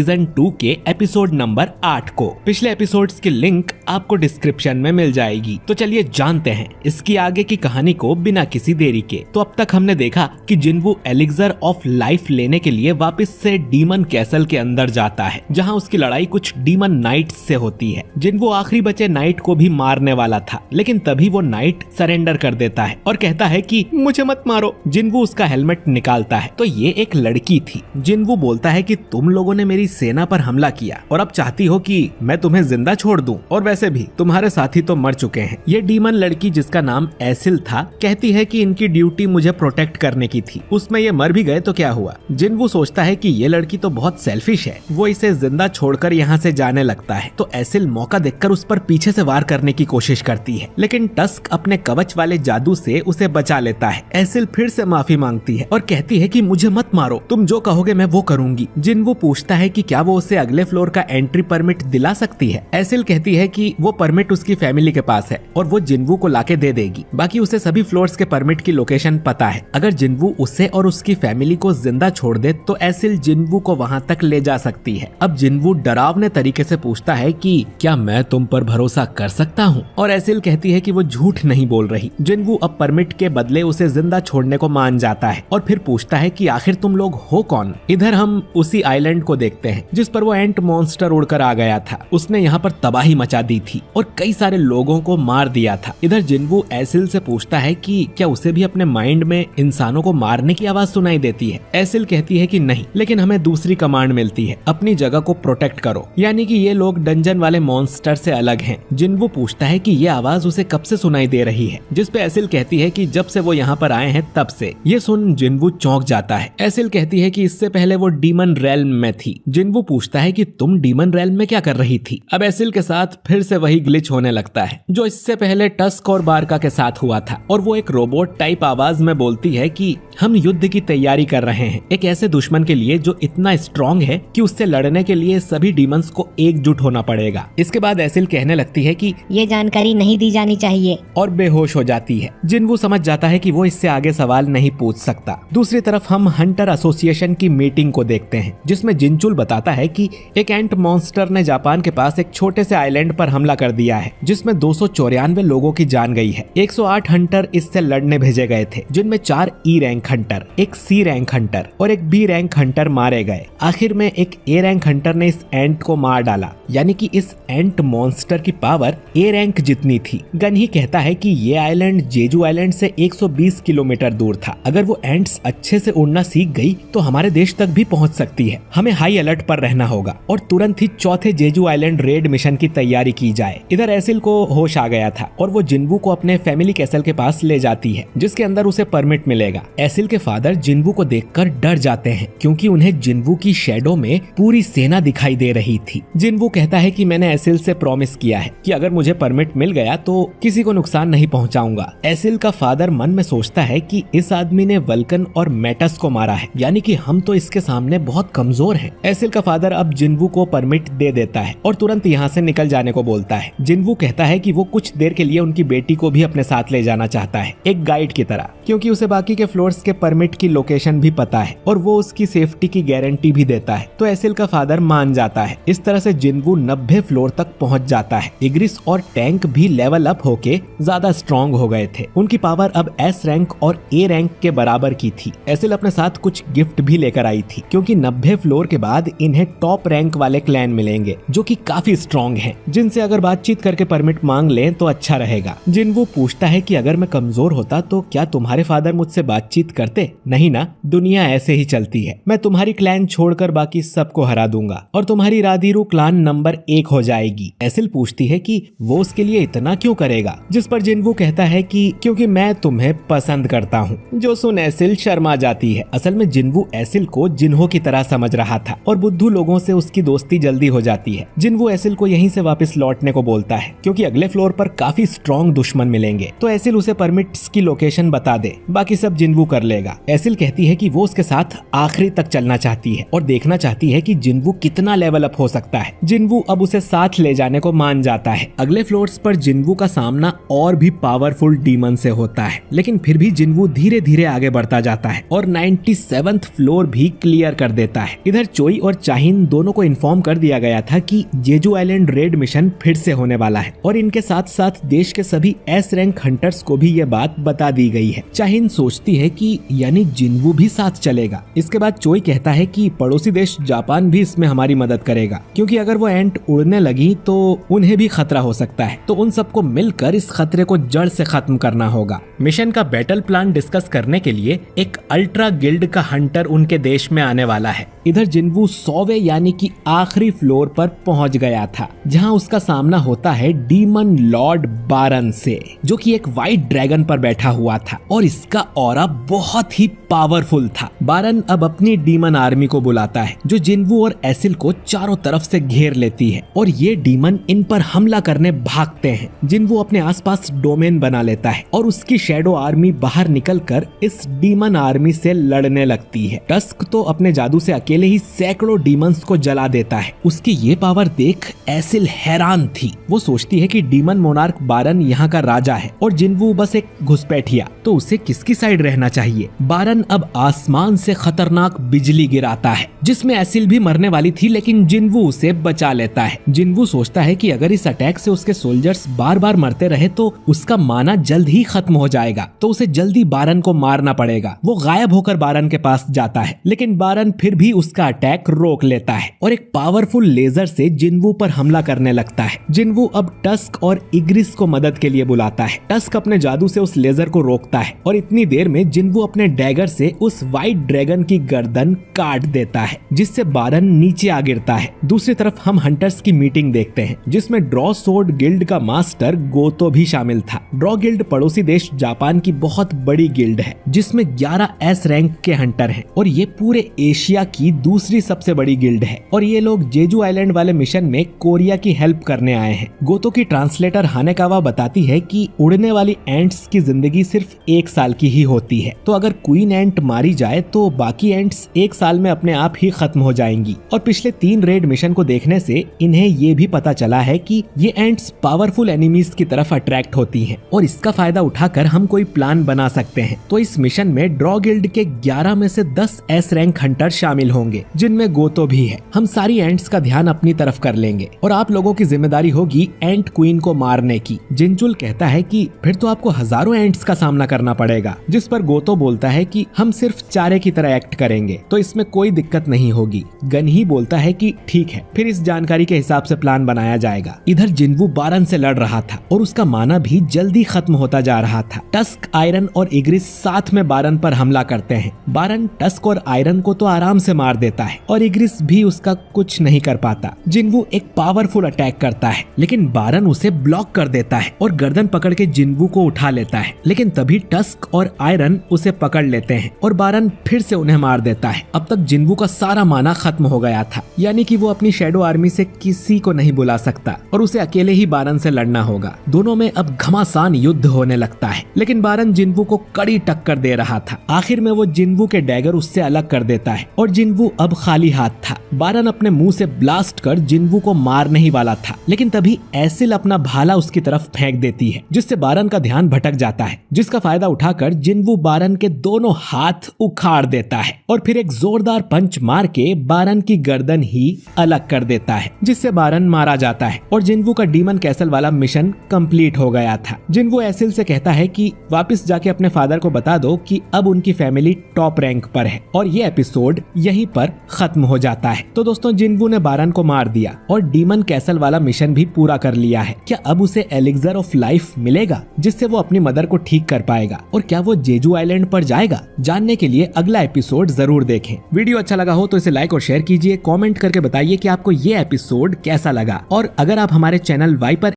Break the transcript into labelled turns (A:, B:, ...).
A: Season 2 के episode number 8 को। पिछले एपिसोड्स की लिंक आपको डिस्क्रिप्शन में मिल जाएगी। तो चलिए जानते हैं इसकी आगे की कहानी को बिना किसी देरी के। तो अब तक हमने देखा कि जिन्वू एलिक्सर ऑफ लाइफ लेने के लिए वापस से डीमन कैसल के अंदर जाता है, जहां उसकी लड़ाई कुछ डीमन नाइट्स से होती है। जिन्वू आखिरी बचे नाइट को भी मारने वाला था, लेकिन तभी वो नाइट सरेंडर कर देता है और कहता है कि मुझे मत मारो। जिन्वू उसका हेलमेट निकालता है तो ये एक लड़की थी। जिन्वू बोलता है कि तुम लोगों ने मेरी सेना पर हमला किया और अब चाहती हो कि मैं तुम्हें जिंदा छोड़ दूं, और वैसे भी तुम्हारे साथी तो मर चुके हैं। ये डीमन लड़की जिसका नाम एसिल था कहती है कि इनकी ड्यूटी मुझे प्रोटेक्ट करने की थी, उसमें ये मर भी गए तो क्या हुआ। जिन्वू सोचता है कि ये लड़की तो बहुत सेल्फिश है, वो इसे जिंदा छोड़कर यहाँ से जाने लगता है। तो एसिल मौका देखकर उस पर पीछे से वार करने की कोशिश करती है, लेकिन टस्क अपने कवच वाले जादू से उसे बचा लेता है। एसिल फिर से माफी मांगती है और कहती है कि मुझे मत मारो, तुम जो कहोगे मैं वो करूंगी। जिन्वू पूछता है कि क्या वो उसे अगले फ्लोर का एंट्री परमिट दिला सकती है। एसिल कहती है कि वो परमिट उसकी फैमिली के पास है और वो जिन्वू को लाके दे देगी। बाकी उसे सभी फ्लोर्स के परमिट की लोकेशन पता है। अगर जिन्वू उसे और उसकी फैमिली को जिंदा छोड़ दे तो एसिल जिन्वू को वहाँ तक ले जा सकती है। अब जिन्वू डरावने तरीके से पूछता है कि क्या मैं तुम पर भरोसा कर सकता हूँ, और एसिल कहती है कि वो झूठ नहीं बोल रही। जिन्वू अब परमिट के बदले उसे जिंदा छोड़ने को मान जाता है और फिर पूछता है कि आखिर तुम लोग हो कौन। इधर हम उसी आइलैंड को देखते हैं जिस पर वो एंट मॉन्स्टर उड़कर आ गया था। उसने यहाँ पर तबाही मचा दी थी और कई सारे लोगों को मार दिया था। इधर जिन्वू एसिल से पूछता है कि क्या उसे भी अपने माइंड में इंसानों को मारने की आवाज सुनाई देती है। एसिल कहती है कि नहीं, लेकिन हमें दूसरी कमांड मिलती है, अपनी जगह को प्रोटेक्ट करो, यानी कि ये लोग डंजन वाले मॉन्स्टर से अलग हैं। जिन्वू पूछता है कि ये आवाज उसे कब से सुनाई दे रही है, जिस पे एसिल कहती है कि जब से वो यहाँ पर आए हैं तब से। ये सुन जिन्वू चौंक जाता है। एसिल कहती है कि इससे पहले वो डीमन रेल्म में थी। जिन्वू पूछता है कि तुम डीमन रेल्म में क्या कर रही थी। अब एसिल के साथ फिर से वही ग्लिच होने लगता है जो इससे पहले टस्क और बारका के साथ हुआ था, और वो एक रोबोट टाइप आवाज में बोलती है कि हम युद्ध की तैयारी कर रहे हैं, एक ऐसे दुश्मन के लिए जो इतना स्ट्रॉन्ग है कि उससे लड़ने के लिए सभी डीमंस को एकजुट होना पड़ेगा। इसके बाद एसिल कहने लगती है कि
B: ये जानकारी नहीं दी जानी चाहिए,
A: और बेहोश हो जाती है। जिन्वू समझ जाता है कि वो इससे आगे सवाल नहीं पूछ सकता। दूसरी तरफ हम हंटर एसोसिएशन की मीटिंग को देखते हैं, जिसमें जिनचुल बताता है कि एक एंट मॉन्स्टर ने जापान के पास एक छोटे से आइलैंड पर हमला कर दिया है, जिसमें 294 लोगों की जान गई है। 108 हंटर इससे लड़ने भेजे गए थे, जिनमें 4 ई रैंक हंटर, एक सी रैंक हंटर और एक बी रैंक हंटर मारे गए। आखिर में एक ए रैंक हंटर ने इस एंट को मार डाला, यानी कि इस एंट मॉन्स्टर की पावर ए रैंक जितनी थी। गन ही कहता है कि ये आइलैंड जेजू आइलैंड से 120 किलोमीटर दूर था। अगर वो एंट्स अच्छे से उड़ना सीख गई तो हमारे देश तक भी पहुंच सकती है। हमें हाई अलर्ट पर रहना होगा और तुरंत ही चौथे जेजू आइलैंड रेड मिशन की तैयारी की जाए। इधर एसिल को होश आ गया था और वो जिन्वू को अपने फैमिली कैसल के पास ले जाती है, जिसके अंदर उसे परमिट मिलेगा। एसिल के फादर जिन्वू को देखकर डर जाते हैं, क्योंकि उन्हें जिन्वू की शैडो में पूरी सेना दिखाई दे रही थी। जिन्वू कहता है कि मैंने एसिल से प्रॉमिस किया है कि अगर मुझे परमिट मिल गया तो किसी को नुकसान नहीं पहुंचाऊंगा। एसिल का फादर मन में सोचता है कि इस आदमी ने वल्कन और मेटस को मारा है, यानी कि हम तो इसके सामने बहुत कमजोर हैं। एसिल का फादर अब जिन्वू को परमिट दे देता है और तुरंत यहाँ से निकल जाने को बोलता है। जिन्वू कहता है कि वो कुछ देर के लिए उनकी बेटी को भी अपने साथ ले जाना चाहता है, एक गाइड की तरह, क्योंकि उसे बाकी के फ्लोर्स के परमिट की लोकेशन भी पता है और वो उसकी सेफ्टी की गारंटी भी देता है। तो एसिल का फादर मान जाता है। इस तरह से जिन्वू 90 फ्लोर तक पहुंच जाता है। इग्रिस और टैंक भी लेवल अप होके ज्यादा स्ट्रॉन्ग हो गए थे। उनकी पावर अब एस रैंक और ए रैंक के बराबर की थी। एसिल अपने साथ कुछ गिफ्ट भी लेकर आई थी, क्योंकि 90 फ्लोर के बाद इन्हें टॉप रैंक वाले क्लैन मिलेंगे जो कि काफी स्ट्रॉन्ग हैं, जिनसे अगर बातचीत करके परमिट मांग लें तो अच्छा रहेगा। जिन्वू पूछता है कि अगर मैं कमजोर होता तो क्या तुम्हारे फादर मुझसे बातचीत करते? नहीं ना, दुनिया ऐसे ही चलती है। मैं तुम्हारी क्लैन छोड़कर बाकी सबको हरा दूंगा और तुम्हारी राधीरू क्लान नंबर 1 हो जाएगी। एसिल पूछती है कि वो उसके लिए इतना क्यों करेगा, जिस पर जिन्वू कहता है कि क्योंकि मैं तुम्हें पसंद करता हूँ। जो सुन एसिल शर्मा जाती है। असल में जिन्वू एसिल को जिन्हो की तरह समझ रहा था और बुद्धू लोगों से उसकी दोस्ती जल्दी हो जाती है। जिन्वू एसिल को यहीं से वापस लौटने को बोलता है, क्योंकि अगले फ्लोर पर काफी स्ट्रॉन्ग दुश्मन मिलेंगे। तो एसिल उसे परमिट्स की लोकेशन बता दे, बाकी सब जिन्वू कर लेगा। एसिल कहती है कि वो उसके साथ आखिरी तक चलना चाहती है और देखना चाहती है कि जिन्वू कितना लेवल अप हो सकता है। जिन्वू अब उसे साथ ले जाने को मान जाता है। अगले फ्लोर्स पर जिन्वू का सामना और भी पावरफुल डीमन से होता है, लेकिन फिर भी जिन्वू धीरे धीरे आगे बढ़ता जाता है और 97th फ्लोर भी क्लियर कर देता है। इधर चोई और चाहिन दोनों को इन्फॉर्म कर दिया गया था कि जेजू आइलैंड रेड मिशन फिर से होने वाला है और इनके साथ साथ देश के सभी एस रैंक हंटर्स को भी ये बात बता दी गई है। चाहिन सोचती है कि यानी जिन्वू भी साथ चलेगा। इसके बाद चोई कहता है कि पड़ोसी देश जापान भी इसमें हमारी मदद करेगा, क्योंकि अगर वो एंट उड़ने लगी तो उन्हें भी खतरा हो सकता है। तो उन सबको मिलकर इस खतरे को जड़ से खत्म करना होगा। मिशन का बैटल प्लान डिस्कस करने के लिए एक अल्ट्रा गिल्ड का हंटर उनके देश में आने वाला है। इधर जिन्वू 100वें यानी कि आखिरी फ्लोर पर पहुंच गया था, जहां उसका सामना होता है डीमन लॉर्ड बारन से, जो कि एक व्हाइट ड्रैगन पर बैठा हुआ था और इसका ऑरा बहुत ही पावरफुल था। बारन अब अपनी डीमन आर्मी को बुलाता है, जो जिन्वू और एसिल को चारों तरफ से घेर लेती है और ये डीमन इन पर हमला करने भागते हैं। जिन्वू अपने आसपास डोमेन बना लेता है और उसकी शैडो आर्मी बाहर निकलकर इस डीमन आर्मी से लड़ने लगती है। टस्क तो अपने जादू से अकेले ही सैकड़ों डीमंस को जला देता है। उसकी ये पावर देख एसिल हैरान थी। वो सोचती है कि डीमन मोनार्क बारन यहाँ का राजा है और जिन्वू बस एक घुसपैठिया, तो उसे किसकी साइड रहना चाहिए। बारन अब आसमान से खतरनाक बिजली गिराता है, जिसमें एसिल भी मरने वाली थी, लेकिन जिन्वू उसे बचा लेता है। जिन्वू सोचता है कि अगर इस अटैक से उसके सोल्जर्स बार बार मरते रहे तो उसका माना जल्द ही खत्म हो जाएगा, तो उसे जल्दी बारन को मारना पड़ेगा। वो गायब होकर बारन के पास जाता है, लेकिन बारन फिर भी उसका अटैक रोक लेता है और एक पावरफुल लेजर से जिन्वू पर हमला करने लगता है। जिन्वू अब टस्क और इग्रिस को मदद के लिए बुलाता है। टस्क अपने जादू से उस लेजर को रोकता है और इतनी देर में जिन्वू अपने डैगर से उस व्हाइट ड्रैगन की गर्दन काट देता है, जिससे बारन नीचे आ गिरता है। दूसरी तरफ हम हंटर्स की मीटिंग देखते हैं, जिसमें ड्रॉ सोर्ड गिल्ड का मास्टर गोतो भी शामिल था। ड्रॉ गिल्ड पड़ोसी देश जापान की बहुत बड़ी गिल्ड है, जिसमें 11 एस रैंक के हंटर हैं और ये पूरे एशिया की दूसरी सबसे बड़ी गिल्ड है। और ये लोग जेजू आइलैंड वाले मिशन में कोरिया की हेल्प करने आए हैं। गोतो की ट्रांसलेटर हानेकावा बताती है कि उड़ने वाली एंट्स की जिंदगी सिर्फ 1 साल की ही होती है, तो अगर क्वीन एंट मारी जाए तो बाकी एंट्स 1 साल में अपने आप ही खत्म हो जाएंगी। और पिछले 3 रेड मिशन को देखने से इन्हें ये भी पता चला है कि ये एंट्स पावरफुल एनिमीज की तरफ अट्रैक्ट होती हैं और इसका फायदा उठाकर हम कोई प्लान बना सकते हैं। तो इस मिशन में ड्रॉ गिल्ड के 11 में से 10 एस रैंक हंटर शामिल होंगे, जिनमें गोतो भी है। हम सारी एंट्स का ध्यान अपनी तरफ कर लेंगे और आप लोगों की जिम्मेदारी होगी एंट क्वीन को मारने की। जिनचुल कहता है कि फिर तो आपको हजारों एंट्स का सामना करना पड़ेगा, जिस पर गोतो बोलता है कि हम सिर्फ चारे की तरह एक्ट करेंगे, तो इसमें कोई दिक्कत नहीं होगी। गन ही बोलता है कि ठीक है, फिर इस जानकारी के हिसाब से प्लान बनाया जाएगा। इधर जिन्वू बारन से लड़ रहा था और उसका माना भी जल्दी खत्म होता जा रहा था। टस्क, आयरन और इग्रिस साथ में बारन पर हमला करते हैं। बारन टस्क और आयरन को तो आराम से मार देता है और इग्रिस भी उसका कुछ नहीं कर पाता। जिन्वू एक पावरफुल अटैक करता है, लेकिन बारन उसे ब्लॉक कर देता है और गर्दन पकड़ के जिन्वू को उठा लेता है, लेकिन तभी टस्क और आयरन उसे पकड़ लेते हैं और बारन फिर से उन्हें मार देता है। अब तक जिन्वू का सारा माना खत्म हो गया था, यानी कि वो अपनी शैडो आर्मी से किसी को नहीं बुला सकता और उसे अकेले ही बारन से लड़ना होगा। दोनों में अब घमासान युद्ध होने लगता है, लेकिन बारन जिन्वू को कड़ी टक्कर दे रहा था। आखिर में वो जिन्वू के डैगर उससे अलग कर देता है और जिन्वू अब खाली हाथ था। बारन अपने मुंह से ब्लास्ट कर जिन्वू को मारने ही वाला था, लेकिन तभी एसिल अपना भाला उसकी तरफ फेंक देती है, जिससे बारन का ध्यान भटक जाता है, जिसका फायदा उठाकर जिन्वू बारन के दोनों हाथ उखाड़ देता है और फिर एक जोरदार पंच मार के बारन की गर्दन ही अलग कर देता है, जिससे बारन मारा जाता है और जिन्वू का डीमन कैसल वाला मिशन कंप्लीट हो गया था। जिन्वू एसिल से कहता है कि वापस जाके अपने फादर को बता दो कि अब उनकी फैमिली टॉप रैंक पर है और ये एपिसोड यहीं पर खत्म हो जाता है। तो दोस्तों, जिन्वू ने बारन को मार दिया और डीमन कैसल वाला मिशन भी पूरा कर लिया है। क्या अब उसे एलिक्सर ऑफ लाइफ मिलेगा, जिससे वो अपनी मदर को ठीक कर पाएगा, और क्या वो जेजू आइलैंड पर जाएगा? जानने के लिए अगला एपिसोड जरूर देखें। वीडियो अच्छा लगा हो तो इसे लाइक और शेयर कीजिए। कमेंट करके बताइए कि आपको ये एपिसोड कैसा लगा, और अगर आप हमारे चैनल वाइपर